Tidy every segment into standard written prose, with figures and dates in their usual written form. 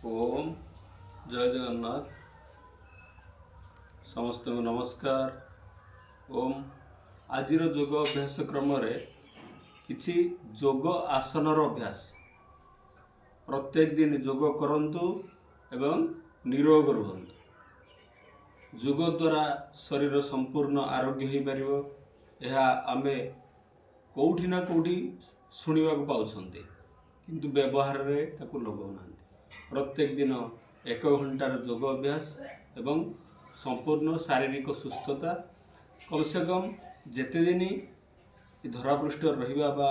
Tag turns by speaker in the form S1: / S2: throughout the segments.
S1: ओम जय जगन्नाथ समस्त को नमस्कार। ओम आज योग अभ्यास क्रम किछि योग आसन अभ्यास प्रत्येक दिन योग करंतु एवं निरोग रुहंतु। योग द्वारा शरीर संपूर्ण आरोग्य हो पारिबो। यह आमे कोठी ना कोठी शुणा पाउछंती किंतु व्यवहार रे ताकू लगौना। प्रत्येक दिन 1 घंटार योग अभ्यास एवं संपूर्ण शारीरिक सुस्थता कम से कम जेते दिन धरापृष्ठ रहिबा बा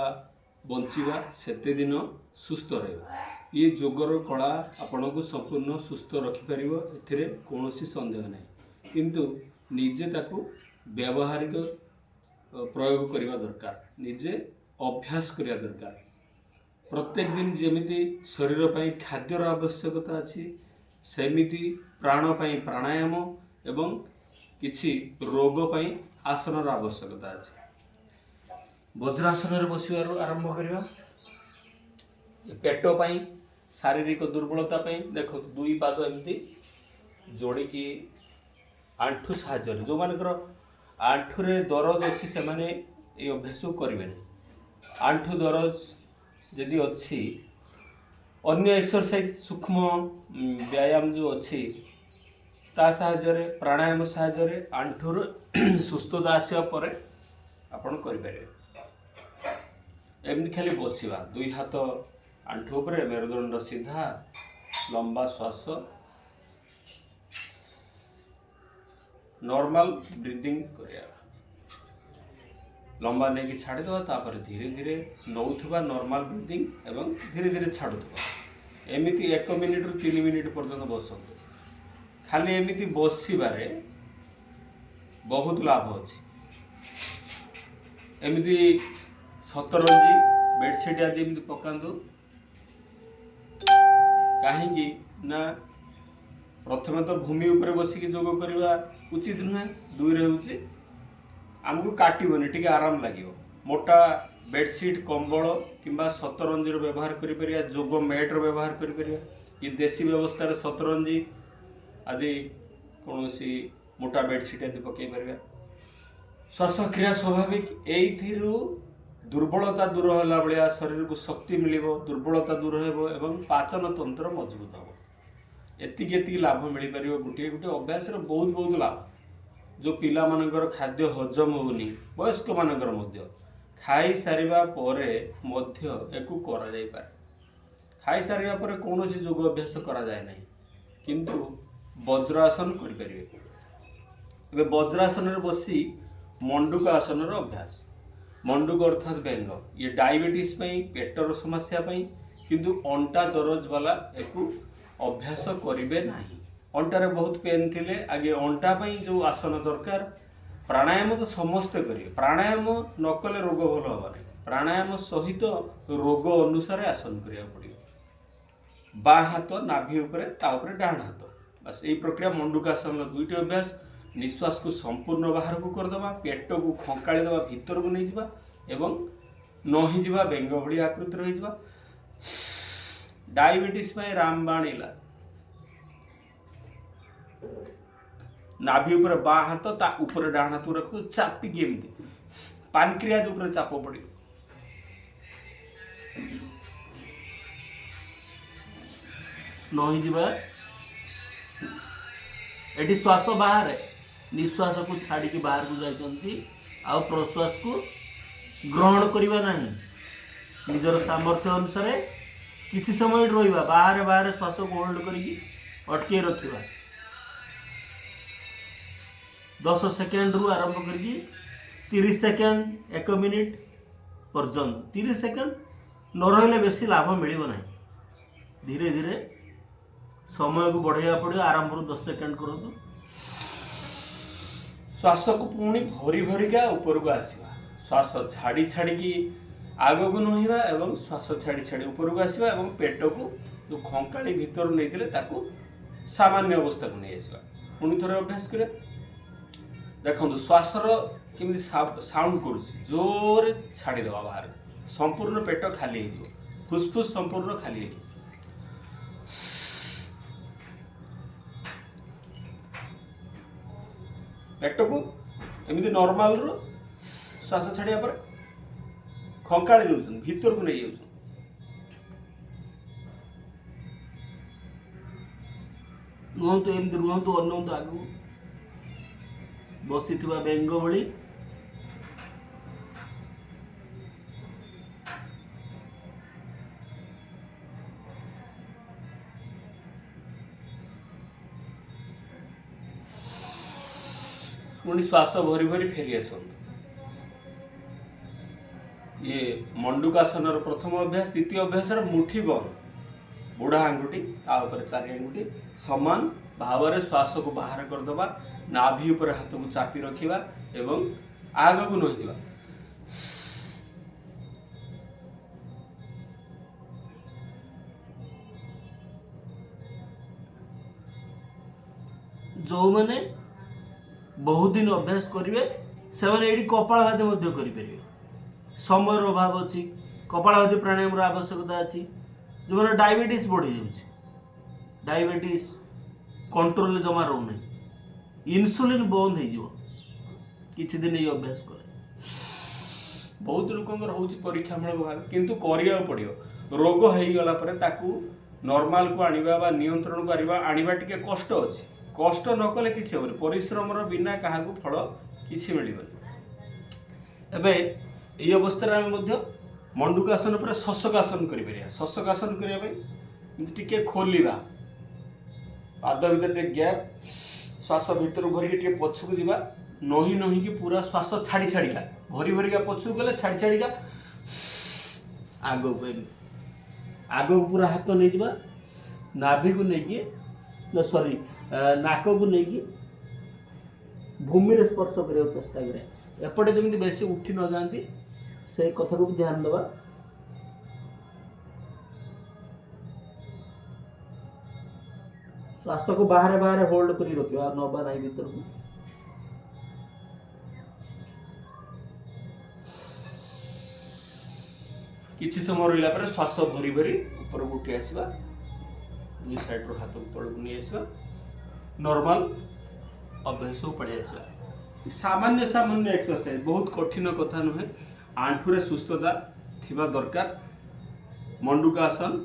S1: बंचिबा सेते दिन सुस्थ रहबा। ये योगर कला आपन को संपूर्ण सुस्थ रखि परिबो, एथिरे कोनोसी संदेह नहीं। किंतु निजे ताकू व्यावहारिक प्रयोग करबा दरकार, निजे अभ्यास करबा दरकार। प्रत्येक दिन जमिति शरीर पाई खाद्यर आवश्यकता अच्छी सेमिति प्राण पाई प्राणायाम एवं किछि रोग पाई आसनर आवश्यकता अच्छी। वज्रासन रे बसिबार आरंभ करिबा। पेट पाई शारीरिक दुर्बलता पाई देखो दुई पाद एमती जोड़ी की आंठू साहाय्य जो मानकर आंठू रे दरज अच्छी से माने ये अभ्यास करें। आंठू दरज यदि अच्छी अन्य एक्सरसाइज सूक्ष्म व्यायाम जो अच्छी ता साहाय्य प्राणायाम साहाय्य आंठूर सुस्थता आसवा पर आपण करें। एमती खाली बसवा दुई हाथ आंठू उपरे मेरुदंड सीधा लंबा श्वास नॉर्मल ब्रीदिंग करिया लंबा नहीं छाड़ी दवा तापर धीरे धीरे नौथुबा नॉर्मल ब्रीदिंग एवं धीरे धीरे छाड़ुथुबा। एमिति 1 मिनिट रु 3 मिनिट पर्यंत बसंतु। खाली एमिति बसिबारे बहुत लाभ अछि। एमिति सतरंजी बेडशीट आदि एमिति पकांतु। काहेकि ना प्रथम तो भूमि ऊपर बसिक योग करवा उचित नुहे। दुई रे होची आमको काटबनी टी आराम लगे। मोटा बेडशीट कंबल किंबा सतरंजी व्यवहार करें, जोग मैट व्यवहार करें। ये देसी व्यवस्था सतरंजी आदि कौन सी मोटा बेडशीट आदि पकई पार। श्वासक्रिया स्वाभाविक एइथिरु दुर्बलता दूर होला बलिया शरीर को शक्ति मिलिबो, दुर्बलता दूर हेबो एवं पाचन तंत्र मजबूत हो। एति लाभ मिल पार गोटे गोटे अभ्यास बहुत बहुत लाभ। जो पिला मानकर खाद्य हजम होनी वयस्क मानकर मध्य खाई सारिबा परे मध्य एकु करा जाय पारे। खाई सारिबा परे कोनोसी योग अभ्यास करा जाय नाही, किंतु वज्रासन करि परिबे। एबे वज्रासन रे बसी मंडूक आसन रो अभ्यास। मंडूक अर्थात बेंग ये डायबिटीज पई पेटर समस्या पई किंतु अंटा दरज वाला एकु अभ्यास करिवे नाही। अंटारे बहुत पेन थिले आगे अंटा पई जो आसन दरकार। प्राणायाम तो समस्ते करिए, प्राणायाम न कले रोग भल हबानी। प्राणायाम सहित रोग अनुसार आसन करिया पड़ियो। बा हाथ नाभि उपरे ता उपरे डाहाण हाथ, बस यही प्रक्रिया मंडूकासन दुईटी अभ्यास। निश्वास को संपूर्ण बाहर को करदबा, पेट को खंकाली दबा, भीतर को नहीं जिबा एवं नही जिबा बेंग भली आकृति रही जिबा। डायबिटीज पई रामबाण इलाज। नाभि ऊपर बा हाथ ता ऊपर डाहाण हाथ रख चापिकी एमती पानक्रियाज ऊपर चाप पड़े। नही जिबा एटी श्वास बाहर निश्वास को छाड़ी के बाहर को जाइछंती आ प्रश्वास को ग्रहण करिबा नाही। निजर सामर्थ्य अनुसार किछि समय रहिबा बाहर बाहर श्वास को होल्ड करिकी अटके रखिबा। 10 सेकेंड रु आरंभ करके 30 सेकेंड 1 मिनिट पर्यंत 30 सेकेंड न रहिले बेसी लाभ मिलिबो नाही। धीरे धीरे समय को बढ़ाइया पड़ो। आरंभ रु 10 सेकेंड करंतु। श्वास को पुणी भरी भरिका ऊपर को आसीबा। श्वास छाड़ी छाड़ी की आगो को नहिबा एवं श्वास छाड़ी छाड़ी ऊपर को आसीबा एवं पेट को जो खंकाली भीतर नैतिले ताकू सामान्य अवस्था को नहीं आसीबा। पुणी थोड़े अभ्यास करे। देखो श्वासर केमि साउंड करुछि जोर छाड़ी दबा बाहर संपूर्ण पेट खाली हो, फुसफुस संपूर्ण खाली हो। पेट को एमती नॉर्मल रो श्वास छाड़िया पर खंकाड़ी दौरान भीतर को नहीं जाऊँ रुहतु एमती रुहतु अनौतु आगू बसी बेंग भली पुणी श्वास भरी भरी फेरी आस ये मंडूकासन प्रथम अभ्यास द्वितीय अभ्यास मुठी बंद बुढ़ा आंगुठी तापर चारि आंगुठी समान भाव में श्वास को बाहर करदे नाभि उपर हाथ को चापी रखा एवं आग को नईजा जो मैंने बहुत दिन अभ्यास करेंगे से कपालभाति करेंगे समय अभाव अच्छी कपालभाति प्राणायाम आवश्यकता अच्छी जो मैंने डायबिटीज बढ़ी जाऊँगी डायबिटीज कंट्रोल जमा रोना इन्सुलिन बंद हो किछि दिन ये अभ्यास करे बहुत लोकंर हो परीक्षा मूलक किंतु करिया पड़ियो रोग हो गला पर ताकू नॉर्मल को आनिबा बा नियंत्रण करबा आनिबा टिके कष्ट अछि कष्ट न कले किछि होबे परिश्रम रो बिना काहाकू फल किछि मिलिबो एबे एई अवस्था रे मध्य मंडूकासन पर शशकासन करि परिया शशकासन करिया पे टिके खोलिबा पाद भीतर टिके गैप श्वास भीतर भरी टिके पछकु दिबा नही नही कि पूरा श्वास छाड़ी छाड़ीका भरी भरी का पछकु गले छाड़ी छाड़ीका आगो को पूरा हाथ नहीं दिबा नाभि को नहीं सॉरी नाक को नहीं भूमि रे स्पर्श करने चेष्टा करे एपटे जमी बेसी उठी न जाती से कथा को भी ध्यान देवा श्वास को बाहर बाहर होल्ड कर रखियो आ नबा नहीं भीतर को किछि समय रहिला पर श्वास भरी भरी ऊपर उठी आसीबा दुई साइड रो हाथ को तळ को नहीं आसीबा नॉर्मल अभ्यास पड़े आसवा सामान्य सामान्य एक्सरसाइज बहुत कठिन कथा नुहे आंठुरे सुस्थता थिबा दरकार मंडूकासन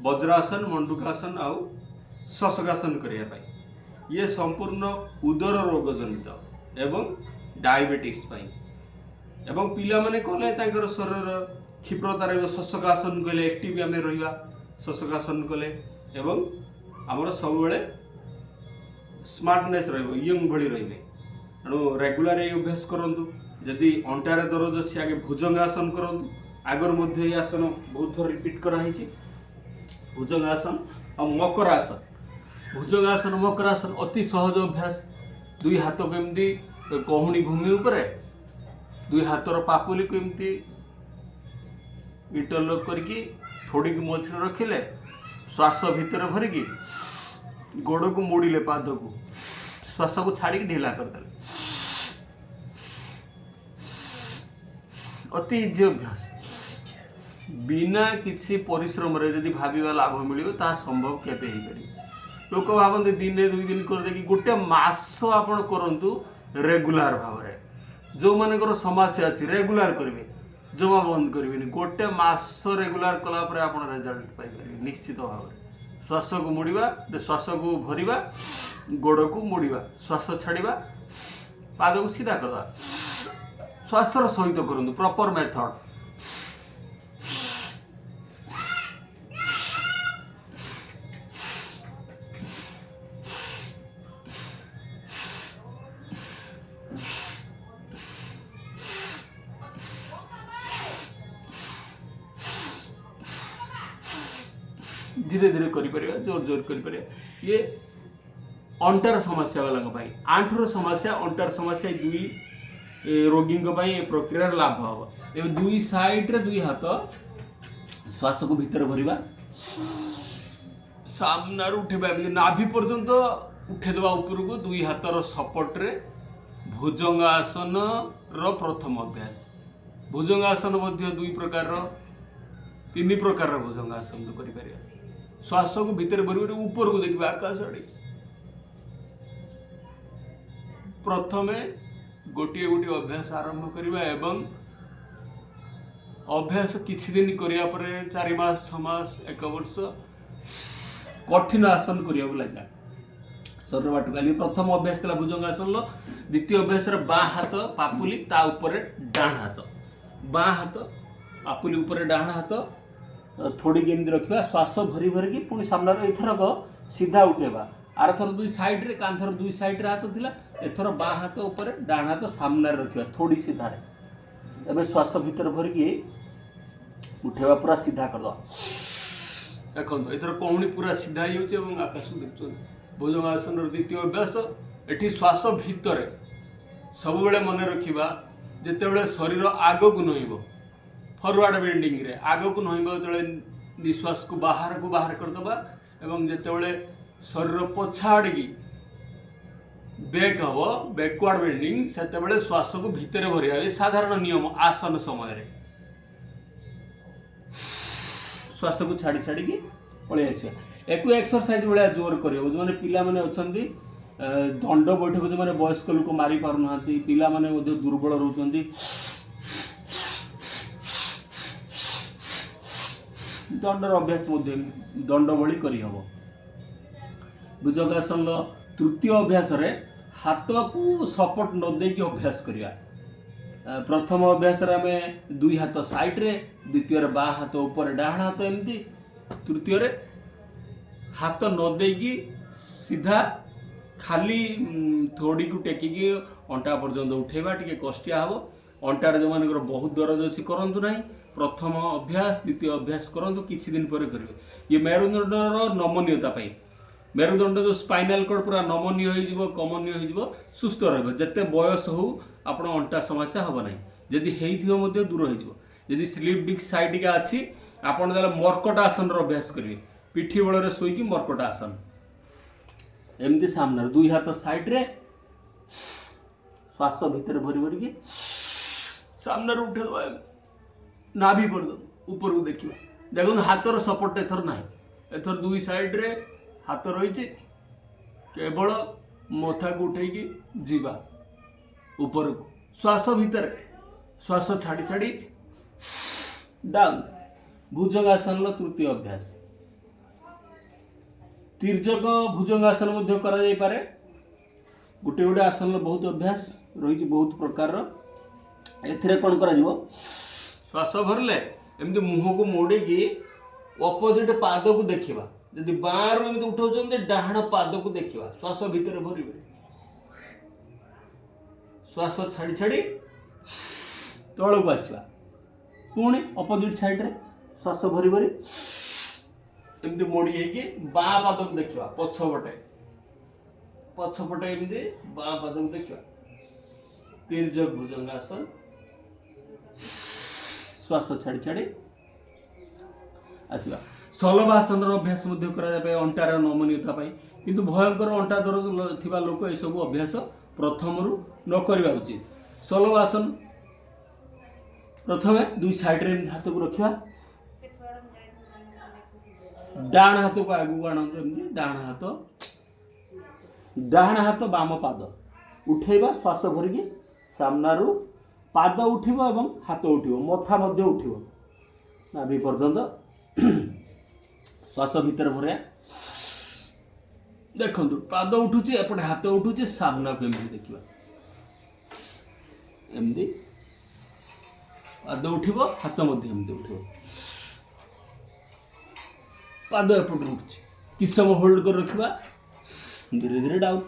S1: वज्रासन मंडूकासन आउ शशकासन करिया पाई ये संपूर्ण उदर रोग जनित एवं डायबिटीज पाई एवं पिला माने कले तांकर शरीर क्षिप्रता रे शशकासन कले एक्टिव आमे रहिबा शशकासन कले एवं हमर सब बेले स्मार्टनेस रंग भली रे तेणु रेगुलर ये अभ्यास करूँ जदि अंटारे दरज अच्छी आगे भुजंगासन करूँ आगर मध्य ये आसन बहुत थर रिपीट कराई भुजंगासन और मकरासन भुजंगासन मकरासन अति सहज अभ्यास दुई हाथ को एमती कहूणी भूमि उपरे दुई हाथर पापुली को एमती इंटरलॉक करके थोड़ी की मझे रखिले श्वास भीतर भरिकी गोड़ को मोड़िले पाद को श्वास को छाड़ी ढीला करदे अति इजी अभ्यास बिना किसी परिश्रम रे यदि भाविबा लाभ मिलिबो ता संभव केबे ही करी लोक भावते दिने दुई दिन कर दे कि गोटे मास आपण करंतु रेगुलर भाव रे जो मानकर समस्या अछि रेगुलर करिवे जमा बंद करिवेनी गोटे मास रेगुलर कला पर आपण रिजल्ट पाई परिबे निश्चित भाव रे श्वास को मोड़वा श्वास को भरवा गोड़ को मोड़वा श्वास छाड़ा पाद को सीधा करवा श्वास सहित करूँ प्रॉपर मेथड धीरे धीरे करिपरिया जोर जोर करिपरिया ये अंटार समस्या वाला आंठुर समस्या अंटार समस्या दुई रोगी ये प्रक्रिया लाभ हम ए दुई साइड रे दुई हाथ श्वास को भीतर भरवा सामना उठेबा नाभि पर्यंत उठेदेवा ऊपर को दुई हाथर सपोर्ट रे भुजंगासन रो प्रथम अभ्यास भुजंगासन मध्य दुई प्रकार तीन प्रकार भुजंगासन तो करि श्वास को भीतर भर ऊपर को देखिए आकाश आड़े प्रथमे गोटे गोटे अभ्यास आरंभ करवा एवं अभ्यास किछि दिन करिया परे 4 मास 6 मास 1 वर्ष कठिन आसन करिया लगा शरीर बाटुकाली प्रथम अभ्यास था भुजंगासन द्वितीय अभ्यास बाँ हाथ पापुली ता ऊपर डाण हाथ बाँ हाथ पापुली ऊपर डाण हाथ थोड़ी गेंद रखा श्वास भरी भरी की पुणी सामने एथरक सीधा उठेबा आर थर दुई साइड रे कांधर दुई साइड रे हाथ थिला एथर बाँ हाथ ऊपर डाण हाथ सामने रखा थोड़ी सीधा रे एबे श्वास भीतर भरी की उठेबा पूरा सीधा कर दो देखो एथर कौणी पूरा सीधा ही होचे एवं आकाश देखछन भुजंगासन द्वितीय अभ्यास एठी श्वास भितर सब बेले मन रखिबा जेतेबेले शरीर आगो को नहिबो फॉरवर्ड बेंडिंग रे आगो को नहिबो जेतेबेले निश्वास को बाहर कर दबा एवं जेतेबेले शरीर पछाड़ की बैक हबो बैकवर्ड बेंडिंग सेतेबेले श्वास को भितर भरिया ए साधारण नियम आसन समय रे श्वास को छाड़ी छाड़ी की पळे आसिया एको एक्सरसाइज भलिया जोर करियो जो माने पिला माने अछंती दंड बैठक जो माने वयस्क लोक मारी पारु नांती पिला माने मध्ये दुर्बल रहउचंती दंडर अभ्यास मध्ये दंड भली करि हबो भुजंगासन तृतीय अभ्यास रे हाथ को सपोर्ट न दे के अभ्यास करिया प्रथम अभ्यास रे हमें दुई हाथ साइड रे द्वितीय रे बाँ हाथ ऊपर डाहाण हाथ एमती तृतीय रे हाथ न देगी सीधा खाली थोड़ी को टेकिकी अंटा पर्यंत उठेबा टिके कष्टिया हबो अंटार जो मानकर बहुत दर्द अछि करंतु नाही प्रथम अभ्यास द्वितीय अभ्यास करंतु किछि दिन पर करिवे ये मेरुदंडर नमनीयता पई मेरुदंड जो स्पाइनल कॉर्ड पूरा नमनीय हो जिवो कमनीय हो जिवो सुस्थ रहबो जते बयस हो आपण अंटा समस्या हबो नाही यदि हेइथियो मध्ये दूर हो जिवो यदि स्लिप डिस्क साइड का अछि आपण दाला मर्कट आसन रो अभ्यास करिवे पिठी बळ रे सोई की मर्कट आसन एमती सामने दुई हाथ साइड रे श्वास भीतर भरी भरी की सामने उठे नाभि पर ऊपर को देखिबा देखो हाथर सपोर्ट एथर नाही एथर दुई साइड रे हाथ रही केवल मथा को उठे जीवा ऊपर को श्वास भीतर श्वास छाड़ी छाड़ी डाउन भुजंगासन तृतीय अभ्यास तिर्यक भुजंगासन करा जाई पारे गोटे गोटे आसन बहुत अभ्यास रही बहुत प्रकार एथिरे कौन करा जीवो श्वास भरले एमती मुह को मोड़ी की अपोजिट पाद को देखिबा यदि बाहर एमती उठाउछन डाहाण पाद को देखिबा श्वास भीतर भरिबे श्वास छाड़ी छाड़ी तळ को आसीबा पुणी अपोजिट साइड रे श्वास भरी भरी एमती मोड़ी है बाँ पाद को देखा पछपटे एमती बाँ पाद को देखा तिर्यक भुजंगासन श्वास छाड़ी छाड़ी आसवा सलभासन अभ्यास करा अंटार नमनीयता किंतु भयंकर अंटा दर्द थिबा लोक ए सब अभ्यास प्रथम रु न करबा उचित सलभासन प्रथमे दुई साइड रे हाथ को रखिबा डाण हाथ को आगू आनंद डाण हाथ बाम पाद उठेबा श्वास भरिकी सामनारू पाद उठिबो एवं हाथ उठिबो मथा मध्य उठिबो नाभि पर्यंत श्वास भीतर भरिया देखंतु पाद उठुची एपटे हाथ उठुची सामना को एमती देखिबा एमती पाद उठिबो हाथ मध्य एमती उठिबो पाद एपट उठुची किस समय होल्ड कर रखिबा धीरे धीरे डाउन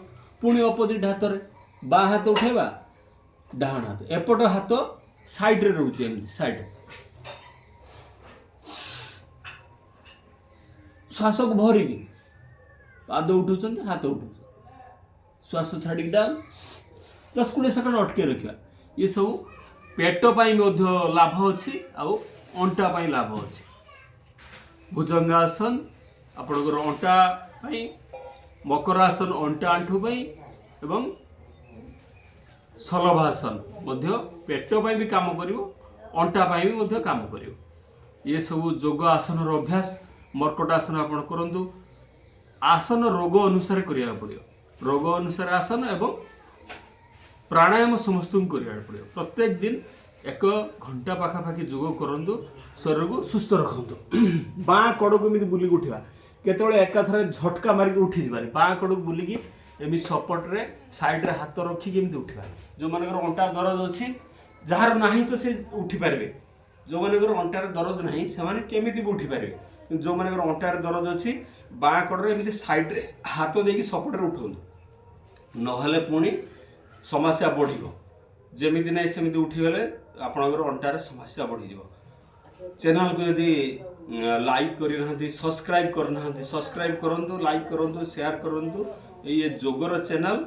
S1: पुणी अपोजिट हाथ रे बाँ हाथ उठेबा डाहाण हाथ एपट हाथ साइड रे रहउची एमती साइड श्वास को भरी पाद उठुचन हाथ उठुच श्वास छाड़ी डाउन 10-20 सेकंड अटके रखिबा ये सब पेट पाई मध्य लाभ अछि आउ अंटा पाई लाभ अछि भुजंगासन आपणकर अंटा पाई मकरासन अंटा आंठू पाई एवं सलभासन मध्य पेट पाई भी काम करिवो अंटा पाई भी मध्य काम करिवो ये सब योग आसन रो अभ्यास मर्कट आसन आपण करंतु आसन रोग अनुसार करिया पड़ियो रोग अनुसार आसन एवं प्राणायाम समस्त करा पड़े प्रत्येक दिन 1 घंटा पाखापाखि जोग करूँ शरीर को सुस्थ रखु बाँ कड़ को एमती बुलिक उठा केतवे एकाथर झटका मारिक उठी जानी बाँ कड़ को बुलिकी एमती सपोर्टे सैड्रे हाथ रखिक एमती उठा जो मानकर अंटा दरज अच्छी जार ना तो से उठी पारे जो मानकर अंटार दरज ना से केमी भी उठी पारे जो मानकर अंटार दरज अच्छी बाँ कड़े एमती सैड्रे हाथ देकी सपोर्टे उठाऊ नहले पुणी समस्या बढ़ जमीती ना सेमती उठीगले आपणकर अंटार समस्या बढ़ी चैनल को यदि लाइक करना सब्सक्राइब करना सब्सक्राइब करूँ लाइक करूँ शेयर करूँ ये जोगर चैनल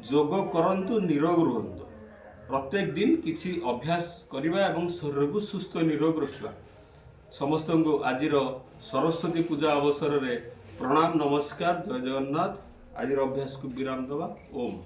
S1: जोग करंतु निरोग रुहंतु प्रत्येक दिन किसी अभ्यास करवा एवं शरीर को सुस्थ निरोग रखा समस्त को आज सरस्वती पूजा अवसर में प्रणाम नमस्कार जय जगन्नाथ आज अभ्यास को विराम दवा ओम।